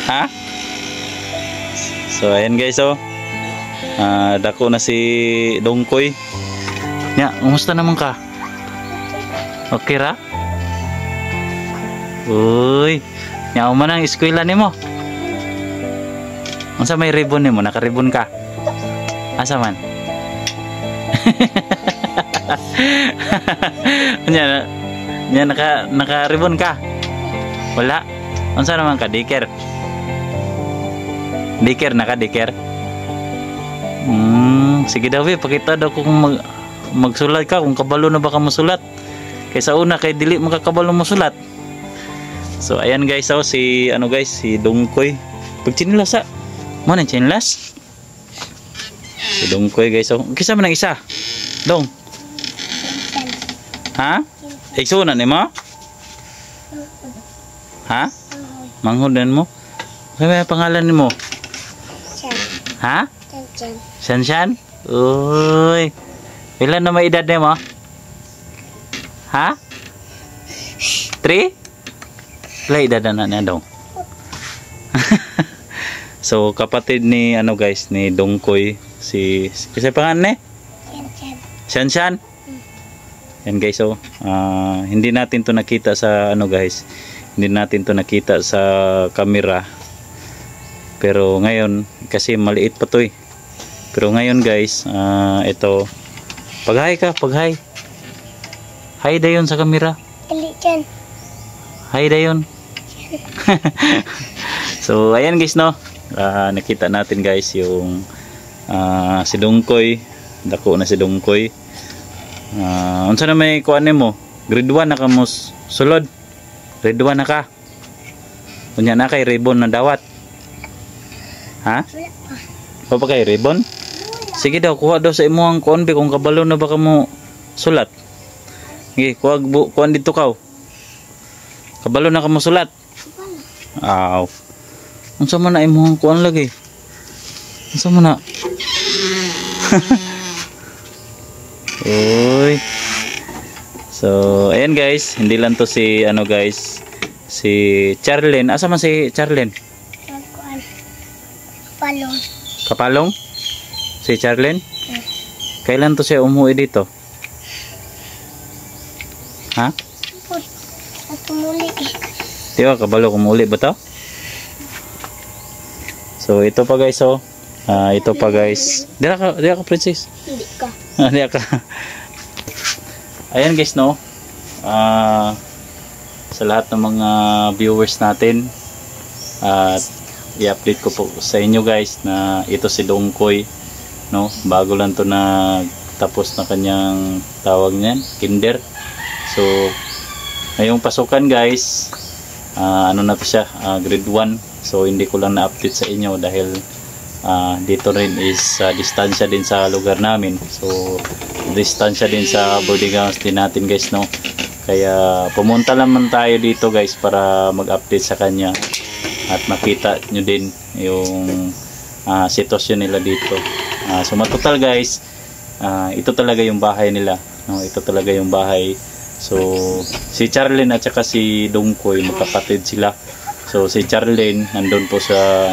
Ha? So ayan guys, oh. Dako na si Dongkoy. Nya, kumusta naman ka? Okay ra? Uy, nya man ang eskwela nimo. Unsa may ribbon nimo? Naka-ribbon ka? Asa man? Nya naka-ribbon ka? Wala. Unsa naman ka, diker? Diker naka-diker? Sige daw, pakita daw kung magsulat ka, kung kabalo na ba ka musulat. Kaysa una kay dili makakabalo musulat. So ayan guys, oh, si Dongkoy. Pagchinilas sa. Mo nang chinilas. Si Dongkoy guys, oh. Kisa man ang isa? Dong. Ha? Igsunan nimo? Ha? Manghudan mo? Ano ba pangalan nimo? Ha? Shan. Uy. Ilan na may edad nimo? Ha? 3? Ilan edad na dong? So kapatid ni guys, ni Dongkoy, kasi pangalan Shan. Yan guys, so hindi natin to nakita sa guys. Hindi natin to nakita sa camera. Pero ngayon kasi maliit pa to eh. Pero ngayon guys, ito paghay. Hi dayon sa camera. Hi dayon. So ayan guys, no. Nakita natin guys yung si Dongkoy. Dako na si Dongkoy. Unsa na may kuan nimo? Grade 1 na ka mo sulod. Grade 1 na ka. Unya na kay ribbon na dawat. Ha? Pa kay ribbon? Sige daw, kuha daw sa imo ang kuan kung kabalo na ba ka mo sulat. Sige, kuha dito ka. Kabalo na ka mo sulat. Aw. Unsa man na imo ang kuan lagi? Unsa man na? Uy. So, ayan guys, hindi lang to si guys, si Charlene. Asa man si Charlene? Kapalong? Si Charlene? Kailan to siya umuwi dito? Ha? Di ba kabalo kumuli ba to? So ito pa guys, oh. Ito pa guys. Di ka princess? Hindi ka. Di ka. Ayan guys, no. Sa lahat ng mga viewers natin, i-update ko po sa inyo guys na ito si Dongkoy, no. Bago lang to na tapos na kanyang tawag niyan, kinder. So ngayong pasukan guys, ano na to siya, grade 1. So hindi ko lang na-update sa inyo dahil dito rin is distansya din sa lugar namin. So distansya din sa boarding house din natin guys, no. Kaya pumunta naman tayo dito guys para mag-update sa kanya at makita nyo din yung sitwasyon nila dito. So matotal guys, ito talaga yung bahay nila, no. Ito talaga yung bahay. So si Charlene at saka si Dongkoy magkapatid sila. So si Charlene nandun po sa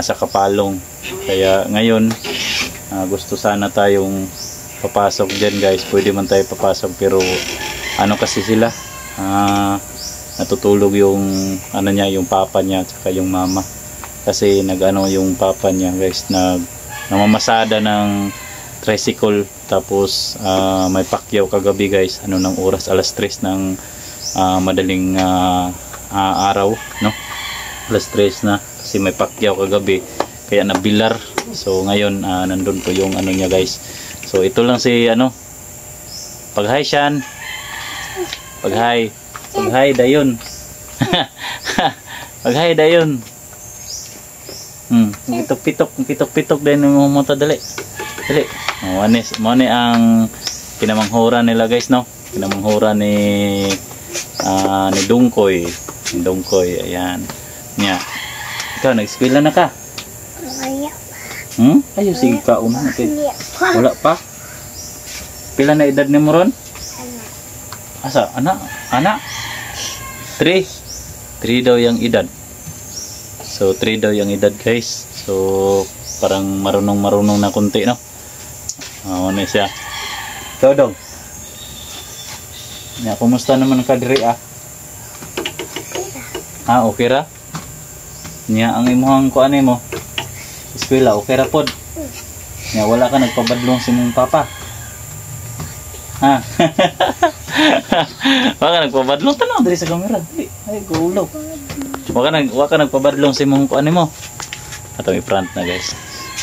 sa Kapalong. Kaya ngayon gusto sana tayong papasok dyan guys. Pwede man tayo papasok pero kasi sila natutulog yung niya, yung papa niya at saka yung mama. Kasi yung papa niya guys namamasada ng tricycle. Tapos may pakyaw kagabi guys, ng oras, alas 3 ng madaling araw, no. Alas 3 na kasi may pakyaw kagabi kaya nabilar. So ngayon nandun po yung niya guys. So ito lang si paghay siyan, paghay dayon. Paghay dayon. Pitok-pitok din mo mo dali. Mo ni ang kinamanghuran nila guys, no. Kinamanghuran ni Dongkoy. Ayan. Nya. Ikaw nag-eskwela na ka? Ayo sige ka okay. Wala pa? Pila na edad ni mo ron? Asa? Anak? 3 daw yung edad. So 3 daw yung edad guys. So parang marunong na kunti, no? Ano siya. Ikaw daw. Ya, kumusta naman ka diri ah? Okay ra? Nya ang imuhang kuan mo. Eskwela okay ra pod. Nya wala ka nagpabadlong si mong papa. Ha? Wala ka nagpabadlong tanaw diri sa camera. Ay gulo. Wala ka nagpabadlong si mong kuan mo. Ato i-front na guys.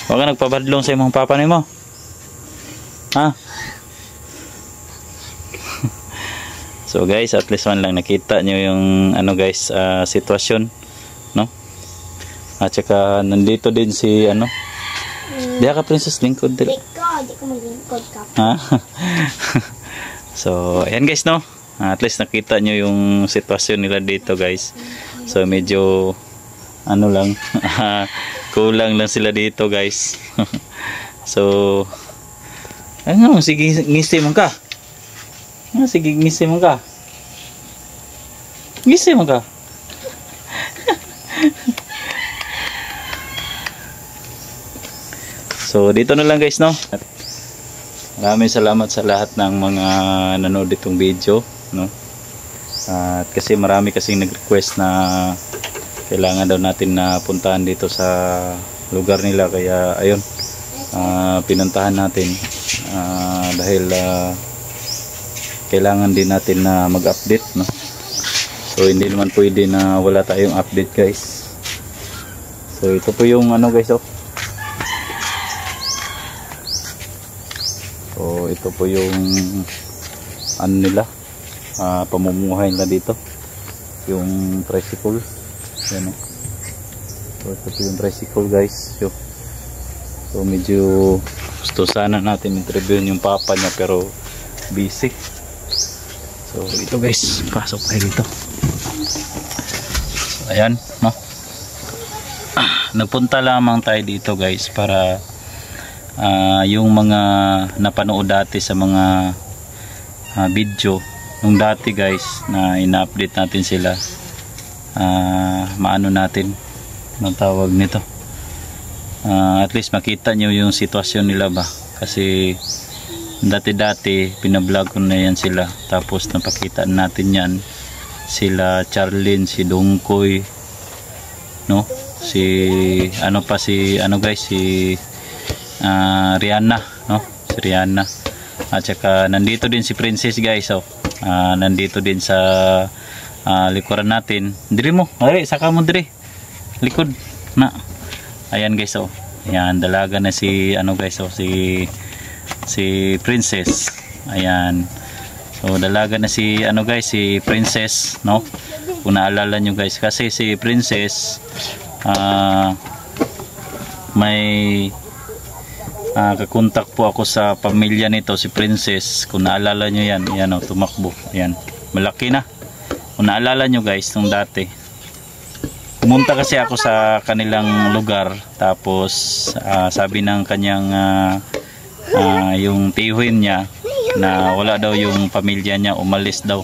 Wala ka nagpabadlong sa imong papa nimo. Ha? So guys, at least man lang nakita nyo yung ano guys, sitwasyon, no? At saka nandito din si ano. Diya ka princess lingkod din. Di ko maglingkod ka. Ha? So ayan guys, no? At least nakita nyo yung sitwasyon nila dito guys. So medyo ano lang, kulang lang sila dito guys. So ano, sige ngisi mo ka. Sige, ngisi mo ka. Ngisi mo ka. So, dito na lang guys, no? Maraming salamat sa lahat ng mga nanood itong video, no? At kasi marami kasing nag-request na kailangan daw natin na puntahan dito sa lugar nila. Kaya, ayun, pinuntahan natin. Dahil kailangan din natin na mag-update, no? So hindi naman pwede na wala tayong update guys. So ito po yung ano guys, oh. So ito po yung ano nila, pamumuhay nila dito, yung tricycle. Yan, oh. So ito po yung tricycle guys. So medyo gusto sana natin interview yung papa niya pero busy. So ito guys, pasok tayo dito. So, ayan, no? Nagpunta lamang tayo dito guys para yung mga napanood dati sa mga video nung dati guys na ina-update natin sila, maano natin ang tawag nito, at least makita nyo yung sitwasyon nila ba, kasi dati pinablog ko na yan sila, tapos napakita natin yan sila Charlene, si Dongkoy, no, si ano pa, si ano guys, si Rihanna, no, si Rihanna, at saka nandito din si Princess guys. So nandito din sa likuran natin, diri mo, ay saka mo diri likod na, ayan guys. So ayan, dalaga na si ano guys, so si Princess, ayan. So dalaga na si ano guys, si Princess, no, kung naalala nyo guys, kasi si Princess may kakontak po ako sa pamilya nito, si Princess, kung naalala nyo yan, yan, oh, tumakbo, yan, malaki na, kung naalala nyo guys, nung dati pumunta kasi ako sa kanilang lugar, tapos sabi ng kanyang yung tiyuhin niya na wala daw yung pamilya niya, umalis daw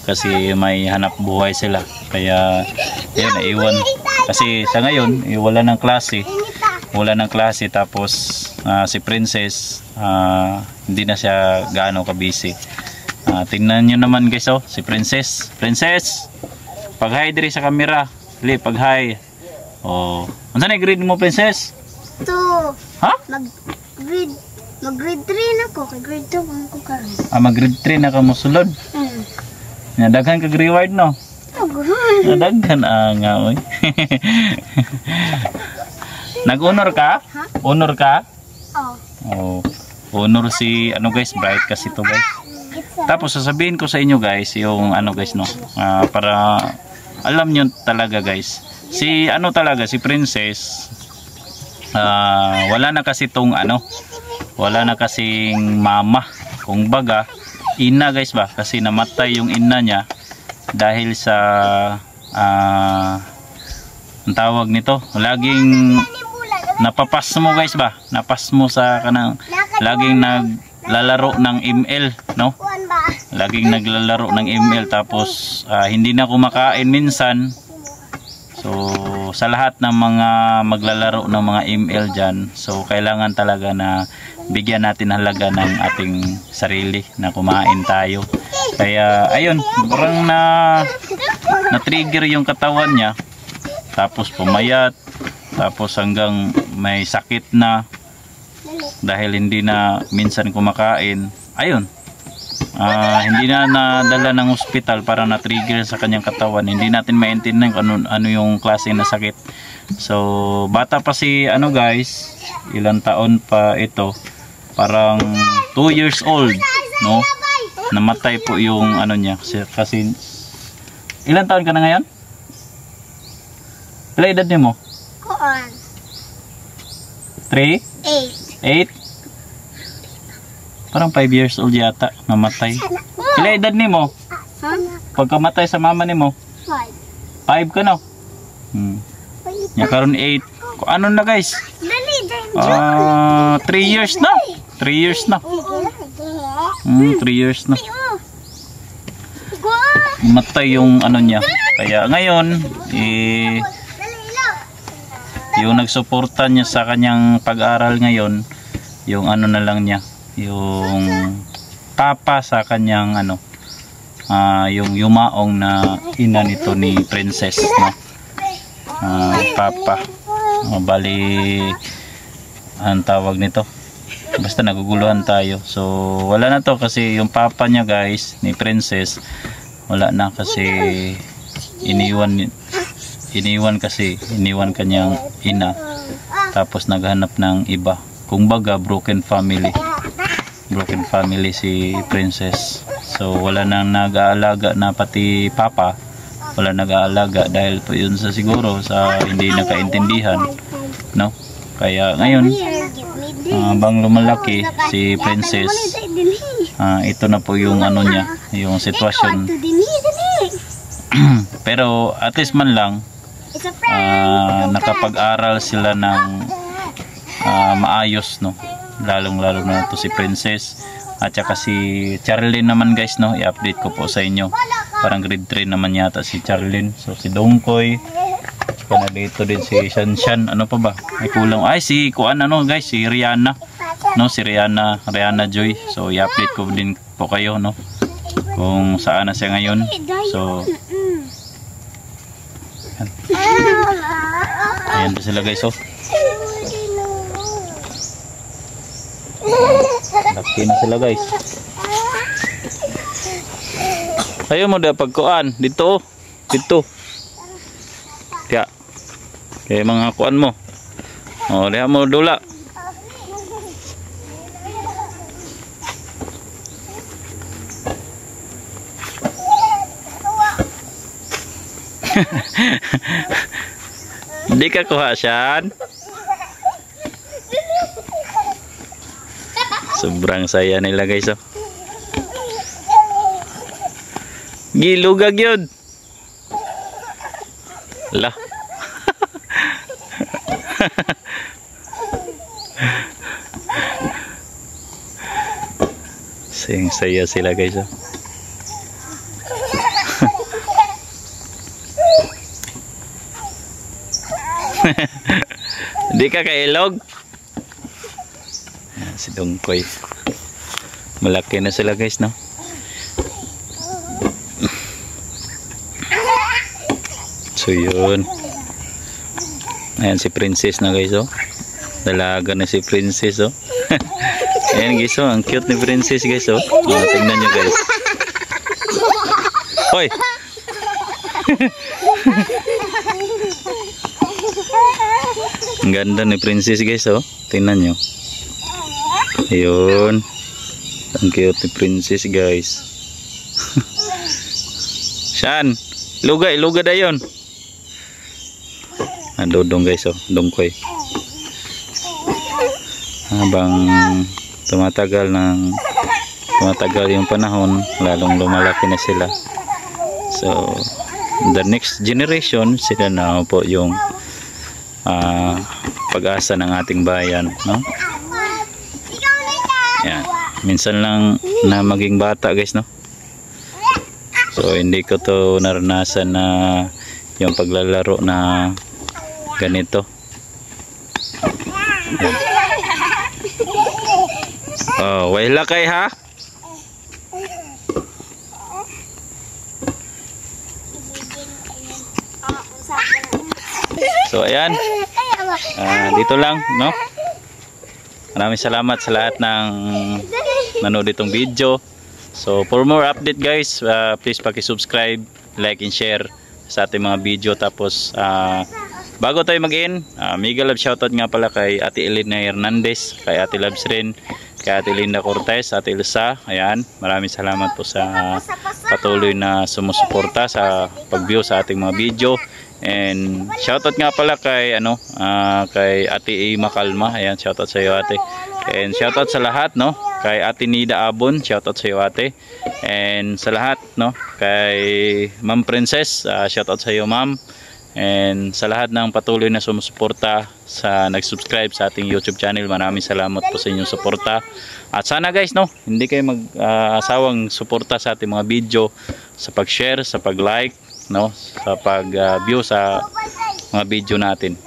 kasi may hanap buhay sila, kaya yun, naiwan kasi sa ngayon wala ng klase, tapos si Princess hindi na siya gaano ka-busy. Tingnan nyo naman guys, oh, si Princess, pag-hi diri sa camera, pag-hi, oh, ano na grade mo Princess? 2. Ha? Mag-grade 3 na ko, kay grade 2 ko karon. Mag-grade 3 na ka mo sulod. Nadaghan ka reward, no? Nadaghan nga, oy. Nag-honor ka? Ha? Honor ka? Oo. Oh. Honor si ano guys, bright kasi to guys. Tapos sasabihin ko sa inyo guys yung ano guys, no, para alam nyo talaga guys, si ano talaga, si Princess, wala na kasi tong ano, wala na kasing mama, kung baga ina guys ba, kasi namatay yung ina niya dahil sa ang tawag nito, laging napapasmo guys ba, napasmo sa kanang laging naglalaro ng ML, no, laging naglalaro ng ML, tapos hindi na kumakain minsan. So sa lahat ng mga maglalaro ng mga ML dyan, so kailangan talaga na bigyan natin halaga ng ating sarili na kumain tayo. Kaya ayun, parang na trigger yung katawan niya, tapos pumayat, tapos hanggang may sakit na dahil hindi na minsan kumakain. Ayun, hindi na nadala ng ospital para na-trigger sa kanyang katawan. Hindi natin maintindihan kung ano yung klase na sakit. So bata pa si guys, ilang taon pa ito, parang 2 years old, no? Namatay po yung niya kasi ilang taon ka na ngayon? Ilang edad niyo mo? Kuan. 3? 8? Parang 5 years old yata, namatay. Ilang edad ni mo? Pagkamatay sa mama ni mo? 5 ka no? Nya karon 8. Ano na guys? 3 years na. 3 years na. 3 years na. Matay yung niya. Kaya ngayon, yung nagsuporta niya sa kanyang pag-aral ngayon, yung na lang niya, yung papa sa kanyang yung yumaong na ina nito ni Princess, no? Papa. Bali, ang tawag nito, basta naguguluhan tayo. So wala na to kasi yung papa niya guys, ni Princess, wala na kasi iniwan kanyang ina, tapos naghanap ng iba. Kumbaga broken family si Princess. So wala nang nag-aalaga na, pati papa wala nag-aalaga dahil po yun sa siguro sa hindi nakaintindihan, no? Kaya ngayon bang lumalaki si Princess, ito na po yung niya, yung sitwasyon. Pero at least man lang nakapag-aral sila ng maayos, no? Lalong-lalo na to si Princess at saka si Charlene naman guys, no? I-update ko po sa inyo. Parang grade 3 naman yata si Charlene. So si Dongkoy, na dito din si Shanshan. Ano pa ba? May kulang. Ay si guys, si Rihanna, no? Si Rihanna Joy. So i-update ko din po kayo, no? Kung saan na siya ngayon. So ayan pa sila guys, oh. Laki na sila guys. Ayaw mo da pagkuan dito. Kaya mga kuan mo. Lihat mo dula. Hindi ka kuha siyan. Sobrang saya nila guys, oh. Gilugag yun. Lah. Sayang saya sila guys, oh. Di ka kailog? Si Dongkoy. Malaki na sila guys, no? So yun. Ayan si Princess na guys, oh. Dalaga na si Princess, oh. Ayan guys, oh. Ang cute ni Princess guys, oh. Tingnan nyo guys. Hoy! Ang ganda ni Princess guys, oh. Tingnan nyo. Ayun. Ang cute ni Princess guys. Saan? Luga dayon. Dodong guys, oh. Dongkoy. Habang tumatagal yung panahon, lalong lumalaki na sila. So the next generation, sila na po yung pag-asa ng ating bayan, no? Yan. Minsan lang na maging bata guys, no? So hindi ko to naranasan na yung paglalaro na ganito. Yan. Oh, wala kay ha. So ayan, dito lang, no? Maraming salamat sa lahat ng nanood itong video. So for more update guys, please paki-subscribe, like and share sa ating mga video. Tapos bago tayo mag-in, mega love shoutout nga pala kay Ate Elena Hernandez, kay Ate Labs rin, kay Ate Linda Cortez, Ate Elsa. Ayan, maraming salamat po sa patuloy na sumusuporta sa pag-view sa ating mga video. And shoutout nga pala kay kay Ate A Makalma. Ayan, shoutout sa iyo ate. And shoutout sa lahat, no, kay Ate Nida Abon, shoutout sa iyo ate. And sa lahat, no, kay Ma'am Princess, shoutout sa iyo ma'am. And sa lahat ng patuloy na sumusuporta, sa nag-subscribe sa ating YouTube channel, maraming salamat po sa inyong suporta. At sana guys, no, hindi kayo mag-asawang suporta sa ating mga video, sa pag-share, sa pag-like, no, sa pag-view sa mga video natin.